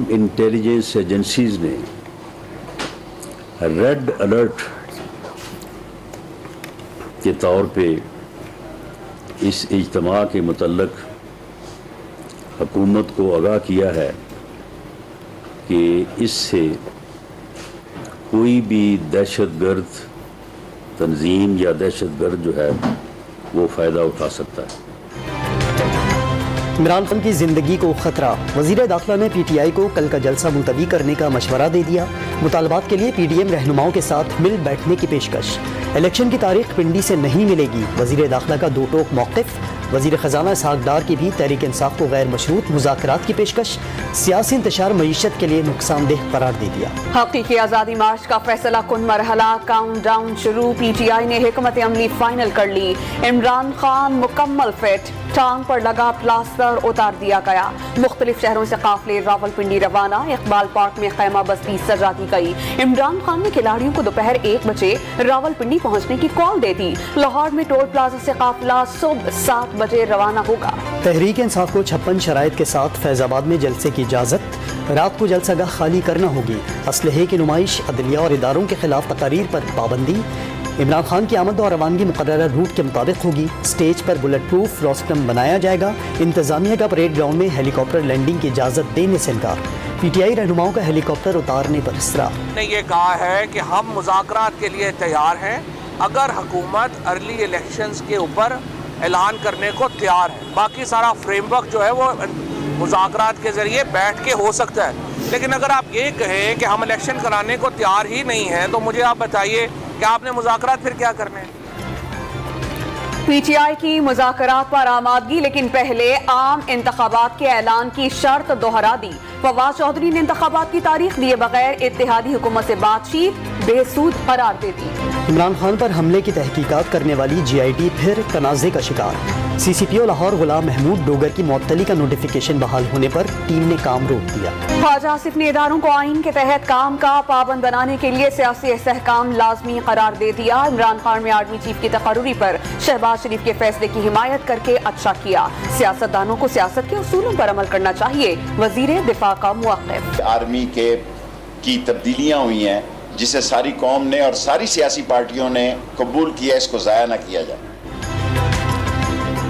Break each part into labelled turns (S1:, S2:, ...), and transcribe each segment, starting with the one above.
S1: तमाम intelligence agencies ने red alert के तौर पे इस इज्तिमा के मुतल्लक हुकूमत को आगाह किया है कि इससे कोई भी दहशतगर्द तंजीम या दहशतगर्द जो है वो फ़ायदा उठा सकता है।
S2: इमरान खान की जिंदगी को खतरा, वजीर दाखिला ने पीटीआई को कल का जलसा मुलतवी करने का मशवरा दे दिया। मुतालबात के लिए पीडीएम रहनुमाओं के साथ मिल बैठने की पेशकश। इलेक्शन की तारीख पिंडी से नहीं मिलेगी, वजीर दाखिला का दो टोक मौक़िफ़। वजीर ख़जाना इसहाक़ डार की भी तहरीक इंसाफ को गैर मशरूत मुज़ाकरात की पेशकश। सियासी इंतशार मईशत के लिए नुकसानदेह करार दे दिया।
S3: हकीकी आज़ादी मार्च का फैसला कुन मरहला, काउंट डाउन शुरू। पीटीआई ने हिकमत अमली फाइनल कर ली। इमरान खान मुकम्मल फिट, टांग पर लगा प्लास्टर उतार दिया गया। मुख्तलिफ शहरों से काफिले रावलपिंडी रवाना। इकबाल पार्क में खैमा बस्ती सजा दी गई। इमरान खान ने खिलाड़ियों को दोपहर 1 बजे रावलपिंडी पहुंचने की कॉल दे दी। लाहौर में टोल प्लाजा से काफिला सुबह 7 बजे रवाना होगा।
S2: तहरीक इंसाफ को 56 शराइत के साथ फैजाबाद में जलसे की इजाजत। रात को जलसागाह खाली करना होगी। असलहे की नुमाइश, अदलिया और इदारों के खिलाफ तकारीर पर पाबंदी। इमरान खान की आमद और रवानगी मुकर्रर रूट के मुताबिक होगी। स्टेज पर बुलेट प्रूफ रोस्टम बनाया जाएगा। इंतजामिया का परेड ग्राउंड में हेलीकॉप्टर लैंडिंग की इजाज़त देने से इनकार। पीटीआई रहनुमाओं का हेलीकॉप्टर उतारने पर इसरार।
S4: ने ये कहा है कि हम मुज़ाकरात के लिए तैयार हैं अगर हुकूमत अर्ली इलेक्शंस के ऊपर ऐलान करने को तैयार है। बाकी सारा फ्रेमवर्क जो है वो मुज़ाकरात के ज़रिए बैठ के हो सकता है, लेकिन अगर आप ये कहें कि हम इलेक्शन कराने को तैयार ही नहीं हैं तो मुझे आप बताइए कि आपने मुज़ाकरात फिर क्या करने हैं।
S3: पीटीआई की मुज़ाकरात पर आमादगी, लेकिन पहले आम इंतखाबात के ऐलान की शर्त दोहरा दी। फवाद चौधरी ने इंतखाबात की तारीख दिए बगैर इत्तेहादी हुकूमत से बातचीत बेसूद करार दे दी।
S2: इमरान खान पर हमले की तहकीकात करने वाली जीआईटी फिर तनाज़े का शिकार। सीसीपीओ लाहौर गुलाम महमूद डोगर की मुअत्तली का नोटिफिकेशन बहाल होने पर टीम ने काम रोक दिया।
S3: ख्वाजा आसिफ ने इदारों को आइन के तहत काम का पाबंद बनाने के लिए सियासी इस्तेहकाम लाजमी करार दे दिया। इमरान खान में आर्मी चीफ की तकर्री पर शहबाज शरीफ के फैसले की हिमायत करके अच्छा किया। सियासतदानों को सियासत के उसूलों पर अमल करना चाहिए, वजीर दिफा का मुवक्किफ।
S5: आर्मी की तब्दीलियां हुई हैं जिसे सारी कौम ने और सारी सियासी पार्टियों ने कबूल किया, इसको ज़ाया न किया जाए।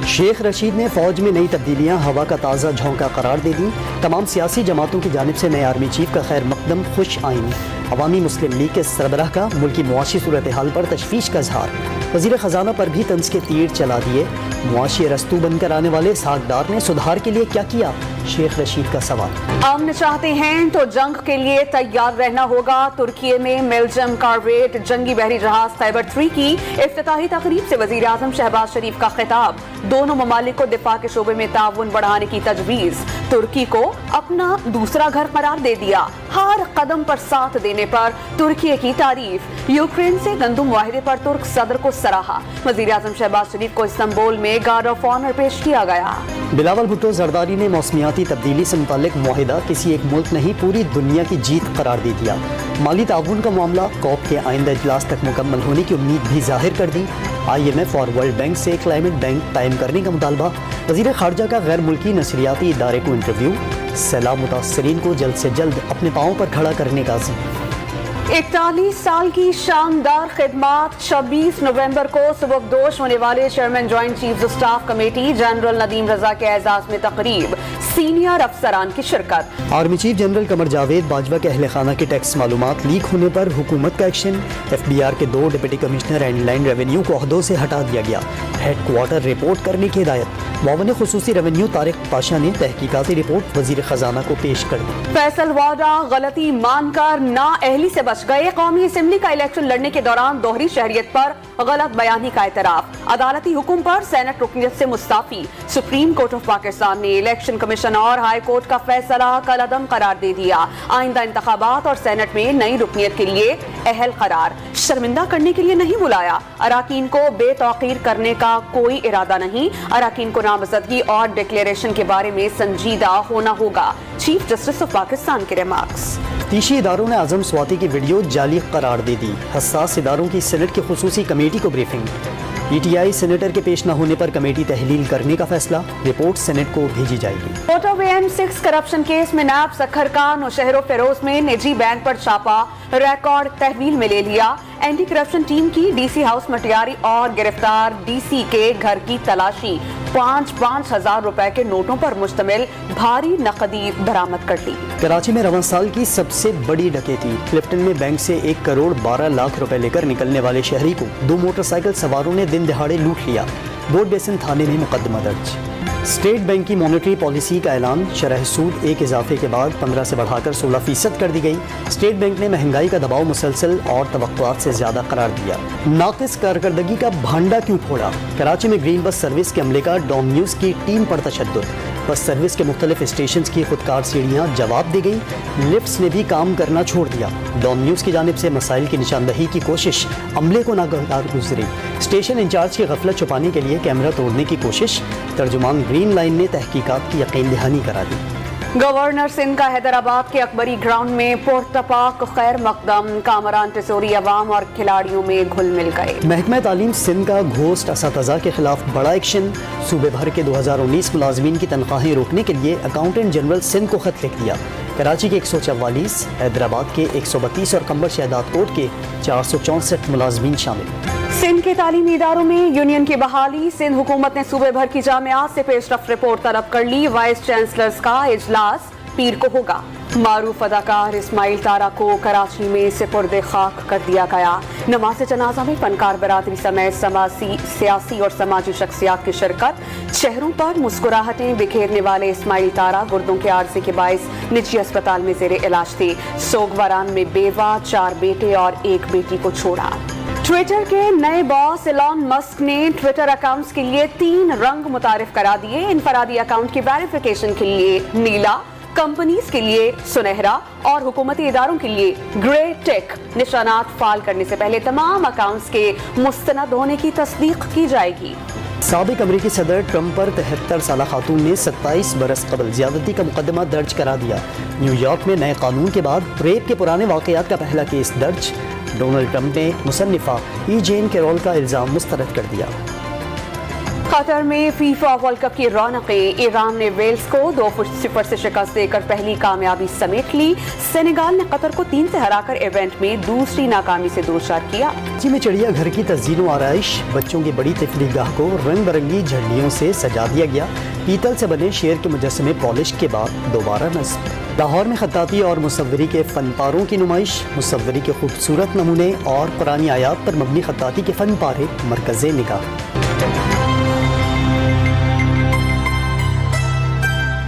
S2: शेख रशीद ने फौज में नई तब्दीलियां हवा का ताज़ा झोंका करार दे दी। तमाम सियासी जमातों की जानिब से नए आर्मी चीफ का खैर मकदम खुश आइन। अवामी मुस्लिम लीग के सरबराह का मुल्की मुआशी सूरत हाल पर तशवीश का इजहार। वजीर खजाना पर भी तंज के तीर चला दिए। मुआशी रस्तू बनकर आने वाले इसहाक़ डार ने सुधार के लिए क्या किया, शेख रशीद का सवाल।
S3: अमन चाहते हैं तो जंग के लिए तैयार रहना होगा। तुर्की में मेल्जम कारवेट जंगी बहरी जहाज खैबर 3 की इफ्तिताही तकरीब से वजीर आजम शहबाज शरीफ का खिताब। दोनों ममालिक को दिफा के शोबे में ताउन बढ़ाने की तजवीज़। तुर्की को अपना दूसरा घर करार दे दिया। हर कदम पर साथ देने पर तुर्की की तारीफ। यूक्रेन से गंदुम मुआहिदे पर तुर्क सदर को सराहा। वजीर आजम शहबाज शरीफ को इस्तांबुल में गार्ड ऑफ ऑनर पेश किया गया।
S2: बिलावल भुट्टो जरदारी ने मौसमियाती तब्दीली से मुताल्लिक मुआहिदा किसी एक मुल्क नहीं पूरी दुनिया की जीत करार दे दिया। माली ताउन का मामला कॉप के आइंदा इजलास तक मुकम्मल होने की उम्मीद भी जाहिर कर दी। IMF और वर्ल्ड बैंक से क्लाइमेट बैंक कायम करने का मुतालबा। वजीर खारजा का गैर मुल्की नशरियाती इदारे को इंटरव्यू। सैलाब मुतासरीन को जल्द से जल्द अपने पाँव पर खड़ा करने का अज़्म।
S3: 41 साल की शानदार खिदमत। 26 नवंबर को सुबकदोश होने वाले chairman joint chief of staff committee general Nadeem Raza के एजाज में तकरीब। सीनियर अफसरान की शिरकत।
S2: Army chief general Qamar Javed Bajwa के अहले खाना की टैक्स मालूमात लीक होने पर हुकूमत का एक्शन। FBR के 2 deputy commissioner and line revenue को ओहदों से हटा दिया गया। हेडक्वार्टर रिपोर्ट करने की हिदायत। मुआविन खुसूसी रेवेन्यू तारिक पाशा ने तहकीकाती रिपोर्ट वजीर खजाना को पेश कर दी।
S3: फैसल वाडा गलती मानकर नाअहली से बच गए। कौमी असेंबली का इलेक्शन लड़ने के दौरान दोहरी शहरियत पर गलत बयानी का एतराफ। अदालती हुक्म पर सेनेट रुकनियत से Mustafi. Supreme court of Pakistan ने इलेक्शन कमीशन और हाई कोर्ट का फैसला कलअदम करार दे दिया। आइंदा इंतखाबात और सेनेट में नई रुकनियत के लिए अहल करार। शर्मिंदा करने के लिए नहीं बुलाया। अराकीन को बेतौकीर करने का कोई इरादा नहीं। अराकीन को नामजदगी और डिक्लेरेशन के बारे में संजीदा होना होगा। चीफ जस्टिस ऑफ पाकिस्तान के रिमार्क्स।
S2: तीशी इदारों ने आजम स्वाति की वीडियो जाली करार दे दी। हसास इदारों की सेनेट की खुसूसी कमेटी को ब्रीफिंग। PTI سینیٹر کے پیش نہ ہونے پر کمیٹی تحلیل کرنے کا فیصلہ، رپورٹ سینیٹ کو بھیجی جائے گی۔
S3: موٹر وے M6 کرپشن کیس میں نائب سکھر کا نوشہر و فیروز میں نجی بینک پر چھاپا، ریکارڈ تحویل میں لے لیا۔ اینٹی کرپشن ٹیم کی DC ہاؤس مٹیاری اور گرفتار DC کے گھر کی تلاشی، 5,000 روپے کے نوٹوں پر مشتمل بھاری نقدی برآمد کر لی۔
S2: کراچی میں رواں سال کی سب سے بڑی ڈکیتی، کلفٹن میں بینک سے 1,12,00,000 روپے لے کر نکلنے والے شہری کو 2 موٹر سائیکل سواروں نے دن دہاڑے لوٹ لیا، بورڈ بیسن تھانے میں مقدمہ درج۔ اسٹیٹ بینک کی مانیٹری پالیسی کا اعلان، شرح سود ایک اضافے کے بعد 15 سے بڑھا کر 16% کر دی گئی۔ اسٹیٹ بینک نے مہنگائی کا دباؤ مسلسل اور توقعات سے زیادہ قرار دیا۔ ناقص کارکردگی کا بھانڈا کیوں پھوڑا، کراچی میں گرین بس سروس کے عملے کا ڈوم نیوز کی ٹیم پر تشدد، بس سروس کے مختلف اسٹیشنز کی خودکار سیڑھیاں جواب دی گئی، لفٹس نے بھی کام کرنا چھوڑ دیا۔ ڈوم نیوز کی جانب سے مسائل کی نشاندہی کی کوشش، عملے کو ناگوار گزری۔ اسٹیشن انچارج کی غفلت چھپانے کے لیے کیمرہ توڑنے کی کوشش، ترجمان گرین لائن نے تحقیقات کی یقین دہانی کرا دی۔
S3: گورنر سندھ کا حیدرآباد کے اکبری گراؤنڈ میں پرتپاک خیر مقدم، کامران ٹسوری عوام اور کھلاڑیوں میں گھل مل گئے۔
S2: محکمہ تعلیم سندھ کا گھوسٹ اساتذہ کے خلاف بڑا ایکشن، صوبے بھر کے 2019 ملازمین کی تنخواہیں روکنے کے لیے اکاؤنٹنٹ جنرل سندھ کو خط لکھ دیا۔ کراچی کے 144، حیدرآباد کے 132 اور قمبر شہداد کوٹ کے 464 ملازمین شامل۔
S3: سندھ کے تعلیمی اداروں میں یونین کی بحالی، سندھ حکومت نے صوبے بھر کی جامعات سے پیش رفت رپورٹ طلب کر لی۔ وائس چانسلرز کا اجلاس پیر کو ہوگا۔ معروف اداکار اسماعیل تارا کو کراچی میں سپرد خاک کر دیا گیا۔ نماز جنازہ میں فنکار برادری سمیت سیاسی اور سماجی شخصیات کی شرکت۔ چہروں پر مسکراہٹیں بکھیرنے والے اسماعیل تارا گردوں کے عارضے کے باعث نجی اسپتال میں زیر علاج تھے۔ سوگواران میں بیوہ، 4 بیٹے اور 1 بیٹی کو چھوڑا۔ ٹویٹر کے نئے باس ایلان مسک نے ٹویٹر اکاؤنٹس کے لیے 3 رنگ متعارف کرا دیے۔ انفرادی اکاؤنٹ کی ویریفیکیشن کے لیے نیلا، کمپنیز کے لیے سنہرا اور حکومتی اداروں کے لیے گرے ٹیک نشانات فعال کرنے سے پہلے تمام اکاؤنٹس کے مستند ہونے کی تصدیق کی جائے گی۔
S2: سابق امریکی صدر ٹرمپ پر 73 سالہ خاتون نے 27 برس قبل زیادتی کا مقدمہ درج کرا دیا۔ نیو یارک میں نئے قانون کے بعد ریپ کے پرانے واقعات کا پہلا کیس درج۔ ڈونلڈ ٹرمپ نے مصنفہ جین کیرول کا الزام مسترد کر دیا۔
S3: قطر میں فیفا ورلڈ کپ کی رونقیں، ایران نے ویلز کو 2-0 سے شکست دے کر پہلی کامیابی سمیٹ لی۔ سینیگال نے قطر کو 3 سے ہرا کر ایونٹ میں دوسری ناکامی سے دوچار کیا۔
S2: کراچی میں چڑیا گھر کی تزئین و آرائش، بچوں کی بڑی تفریح گاہ کو رنگ برنگی جھنڈیوں سے سجا دیا گیا۔ پیتل سے بنے شیر کے مجسمے پالش کے بعد دوبارہ نصب۔ لاہور میں خطاطی اور مصوری کے فن پاروں کی نمائش، مصوری کے خوبصورت نمونے اور قرآنی آیات پر مبنی خطاطی کے فن پارے مرکز نگاہ۔